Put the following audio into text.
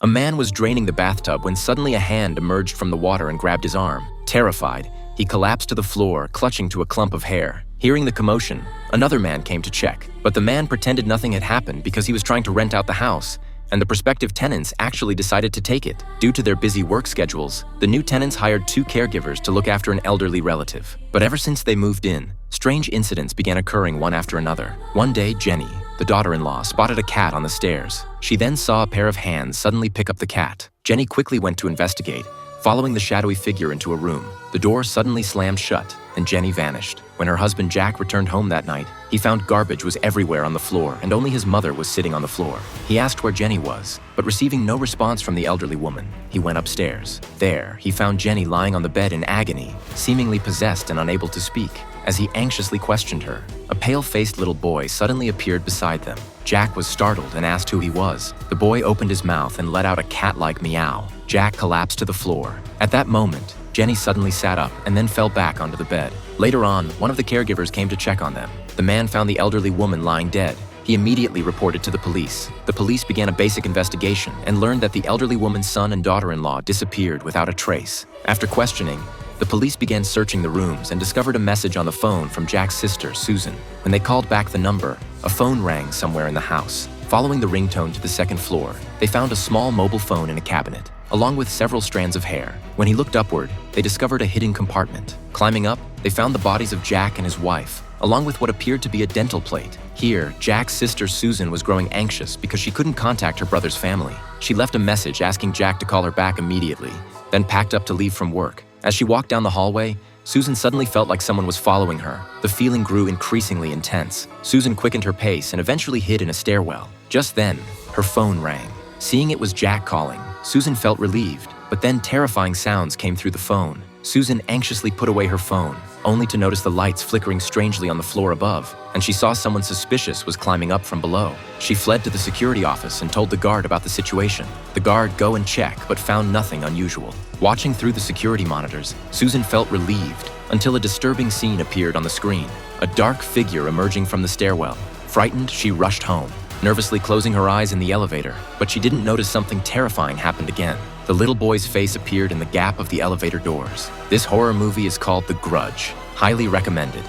A man was draining the bathtub when suddenly a hand emerged from the water and grabbed his arm. Terrified, he collapsed to the floor, clutching to a clump of hair. Hearing the commotion, another man came to check, but the man pretended nothing had happened because he was trying to rent out the house, and the prospective tenants actually decided to take it. Due to their busy work schedules, the new tenants hired 2 caregivers to look after an elderly relative. But ever since they moved in, strange incidents began occurring one after another. One day, Jenny, the daughter-in-law, spotted a cat on the stairs. She then saw a pair of hands suddenly pick up the cat. Jenny quickly went to investigate, following the shadowy figure into a room. The door suddenly slammed shut, and Jenny vanished. When her husband Jack returned home that night, he found garbage was everywhere on the floor and only his mother was sitting on the floor. He asked where Jenny was, but receiving no response from the elderly woman, he went upstairs. There, he found Jenny lying on the bed in agony, seemingly possessed and unable to speak. As he anxiously questioned her, a pale-faced little boy suddenly appeared beside them. Jack was startled and asked who he was. The boy opened his mouth and let out a cat-like meow. Jack collapsed to the floor. At that moment, Jenny suddenly sat up and then fell back onto the bed. Later on, one of the caregivers came to check on them. The man found the elderly woman lying dead. He immediately reported to the police. The police began a basic investigation and learned that the elderly woman's son and daughter-in-law disappeared without a trace. After questioning, the police began searching the rooms and discovered a message on the phone from Jack's sister, Susan. When they called back the number, a phone rang somewhere in the house. Following the ringtone to the second floor, they found a small mobile phone in a cabinet, along with several strands of hair. When he looked upward, they discovered a hidden compartment. Climbing up, they found the bodies of Jack and his wife, along with what appeared to be a dental plate. Here, Jack's sister Susan was growing anxious because she couldn't contact her brother's family. She left a message asking Jack to call her back immediately, then packed up to leave from work. As she walked down the hallway, Susan suddenly felt like someone was following her. The feeling grew increasingly intense. Susan quickened her pace and eventually hid in a stairwell. Just then, her phone rang. Seeing it was Jack calling, Susan felt relieved, but then terrifying sounds came through the phone. Susan anxiously put away her phone, only to notice the lights flickering strangely on the floor above, and she saw someone suspicious was climbing up from below. She fled to the security office and told the guard about the situation. The guard go and check, but found nothing unusual. Watching through the security monitors, Susan felt relieved until a disturbing scene appeared on the screen. A dark figure emerging from the stairwell. Frightened, she rushed home, nervously closing her eyes in the elevator, but she didn't notice something terrifying happened again. The little boy's face appeared in the gap of the elevator doors. This horror movie is called The Grudge. Highly recommended.